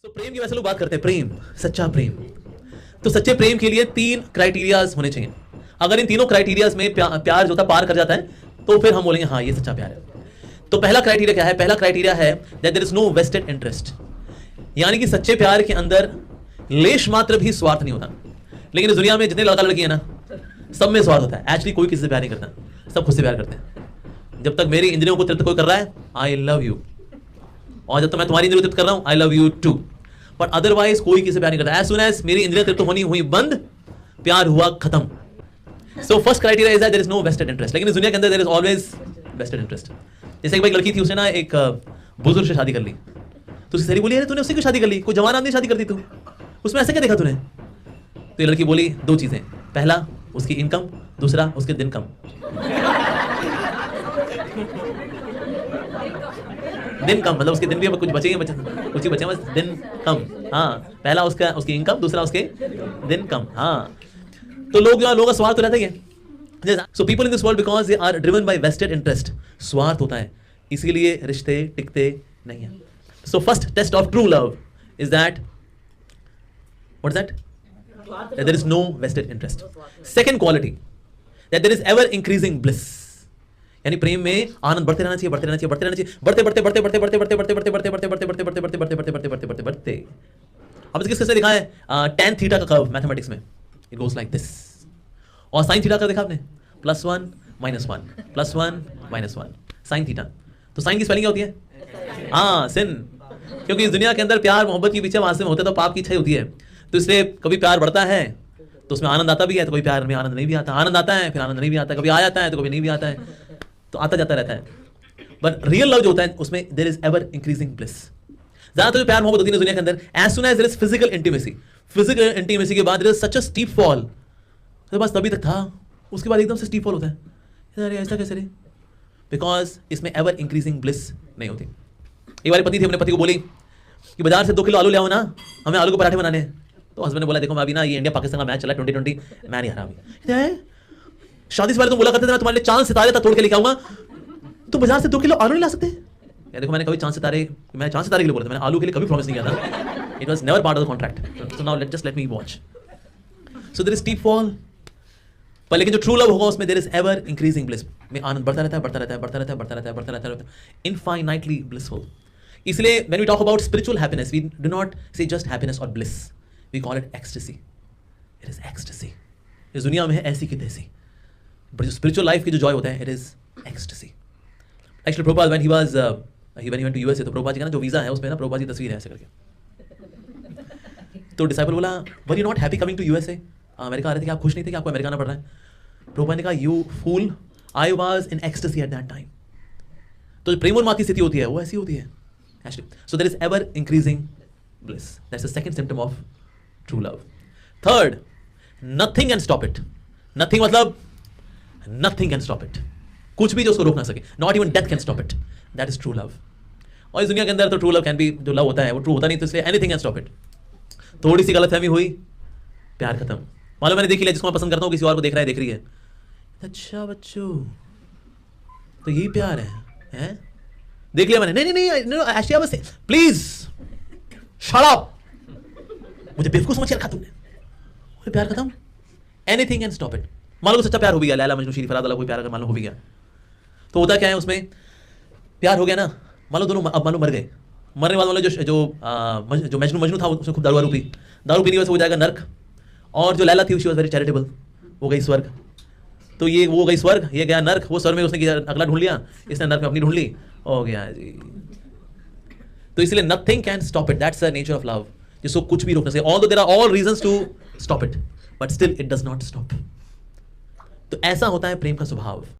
तो प्रेम की वैसे लोग बात करते हैं, प्रेम, सच्चा प्रेम। तो सच्चे प्रेम के लिए 3 क्राइटेरियाज होने चाहिए। अगर इन तीनों क्राइटेरियाज में प्यार जो था पार कर जाता है तो फिर हम बोलेंगे हाँ ये सच्चा प्यार है। तो पहला क्राइटेरिया क्या है? पहला क्राइटेरिया है that there is no vested interest, यानी कि सच्चे प्यार के अंदर लेश मात्र भी स्वार्थ नहीं होता। लेकिन इस दुनिया में जितने लड़का लड़की है ना, सब में स्वार्थ होता है। एक्चुअली कोई किसी से प्यार नहीं करता, सब खुद से प्यार करते हैं। जब तक मेरी इंद्रियों को तृप्त कोई कर रहा है, आई लव यू, और जब तक मैं तुम्हारी इंद्रियों को तृप्त कर रहा हूं, I love you too. But otherwise कोई किसी से प्यार नहीं करता। एज सुन एज मेरी इंद्रियां तृप्त होनी हुई बंद, प्यार हुआ खत्म। So first criteria is that there is no vested interest. लेकिन इस दुनिया के अंदर there is always vested interest. जैसे एक भाई लड़की थी, उसने ना एक बुजुर्ग से शादी कर ली, तो उसकी सहेली बोली अरे तूने उससे क्यों शादी कर ली, कोई जवान आदमी शादी कर दी तू, उसमें ऐसे क्या देखा तूने? तो ये लड़की बोली 2 चीजें, पहला उसकी इनकम, दूसरा उसके दिन कम। दिन कम मतलब उसके दिन भी कुछ बचे कुछ ही बचे, बस दिन कम। हाँ, पहला उसकी इनकम, दूसरा उसके दिन कम। हाँ, तो लोगों का स्वार्थ तो रहता ही है। So people in this world because they are driven by vested interest, स्वार्थ होता है, इसीलिए रिश्ते टिकते नहीं है। So first test of true love is that, what is that? That there is no vested interest. Second quality, that there is ever increasing bliss. यानी प्रेम में आनंद बढ़ते रहना चाहिए, बढ़ते रहना चाहिए, बढ़ते रहना चाहिए, बढ़ते बढ़ते बढ़ते बढ़ते बढ़ते बढ़ते बढ़ते बढ़ते बढ़ते बढ़ते बढ़ते बढ़ते बढ़ते बढ़ते बढ़ते बढ़ते बढ़ते बढ़ते बढ़ते। अब किस कैसे दिखा है? tan थीटा का कर्व मैथमेटिक्स में it goes like this, और sin थीटा का देखा आपने? +1 -1 +1 -1 sin थीटा। तो sin की स्पेलिंग क्या होती है? हाँ, sin। क्योंकि इस दुनिया के अंदर प्यार मोहब्बत के पीछे वहां से होता है तो पाप की इच्छा होती है। तो इसलिए कभी प्यार बढ़ता है तो उसमें आनंद आता भी है, तो कभी प्यार में आनंद नहीं भी आता। आनंद आता है फिर आनंद नहीं भी आता, कभी आ जाता है तो कभी नहीं भी आता है, तो आता जाता रहता है। बट रियल लव जो होता है उसमें there is ever increasing bliss. ज्यादातर जो प्यार मोहब्बत होती है दुनिया के अंदर, as soon as there is physical intimacy, physical intimacy के बाद there is such a steep fall. तो बस तभी तक था, उसके बाद एकदम से स्टीप फॉल होता है। अरे ऐसा कैसे रे? बिकॉज इसमें एवर इंक्रीजिंग ब्लिस नहीं होती। एक बार पति थी, अपने पति को बोली कि बाजार से 2 किलो आलू ले आओ ना, हमें आलू के पराठे बनाने हैं। तो हस्बैंड ने बोला देखो मैं अभी ना ये इंडिया पाकिस्तान का मैच चला 2020, मैं नहीं हरा अभी। शादी से पहले तुम बोला करते थे मैं तुम्हारे लिए चांद सितारे तक तोड़ के लेके आऊंगा, तुम बाजार से 2 किलो आलू नहीं ला सकते? यार देखो मैंने कभी चांद सितारे के लिए बोला था, मैंने आलू के लिए कभी प्रॉमिस नहीं किया था। It was never part of the contract. So now let me watch. So there is steep fall, पर लेकिन जो ट्रू लव होगा उसमें there is ever increasing bliss, में आनंद बढ़ता रहता है, बढ़ता रहता है, बढ़ता रहता है, बढ़ता रहता है, बढ़ता रहता है, बढ़ता रहता है, इनफाइनाइटली ब्लिसफुल। इसलिए when we talk about spiritual happiness, we do not say just happiness or bliss, we call it ecstasy. It is ecstasy. इस दुनिया में है ऐसी की तैसी, but जो spiritual life की जो joy होता है, it is ecstasy. Actually, Prabhupada when he went to USA, तो प्रभुपाद जी का ना जो वीजा है उसमें ना प्रभुपाद जी तस्वीर है ऐसे करके। तो डिसाइपल बोला were you not happy coming to USA? America आ रहे थे कि आप खुश नहीं थे कि आपको अमेरिका आना पड़ रहा है? प्रभुपाद ने कहा you fool, I was in ecstasy at that time. तो जो प्रेम उन्माद की स्थिति होती है वो ऐसी होती है actually. So there is ever increasing bliss. That's the second symptom of true love. Third, nothing can stop it. Nothing मतलब nothing can stop it. कुछ भी जो उसको रोक ना सके. Not even death can stop it. That is true love. और इस दुनिया के अंदर तो true love can be, जो love होता है वो true होता नहीं, तो इसलिए anything can stop it. थोड़ी सी गलतफहमी हुई, प्यार खत्म। मालूम मैंने देख लिया, जिसको मैं पसंद करता हूँ किसी और को देख रहा है, देख रही है, अच्छा बच्चों तो यही प्यार है? देख लिया मैंने, नहीं आशिया बस प्लीज शट अप, मुझे बेवकूफ समझ रखा तुमने। प्यार खत्म, एनीथिंग कैन स्टॉप इट। मान लो सच्चा प्यार हो भी गया, लैला मजनू शीरी फराद वाला कोई प्यार अगर मान लो हो भी गया, तो होता क्या है उसमें? प्यार हो गया ना, मान लो दोनों अब मान लो मर गए, मरने वाले जो मजनू था उसने खूब दारू पी, दारू पीने की वजह से हो जाएगा नर्क, और जो लैला थी शी वाज वेरी चैरिटेबल, वो गई स्वर्ग। तो ये वो गई स्वर्ग, ये गया नर्क, वो स्वर्ग में उसने अगला ढूंढ लिया, इसने नर्क में अपनी ढूंढ ली, हो गया जी। तो इसलिए nothing can stop it, that's the nature of love, जिसको कुछ भी रोक ना सके। Although there are all reasons to stop it, but still it does not stop. तो ऐसा होता है प्रेम का स्वभाव।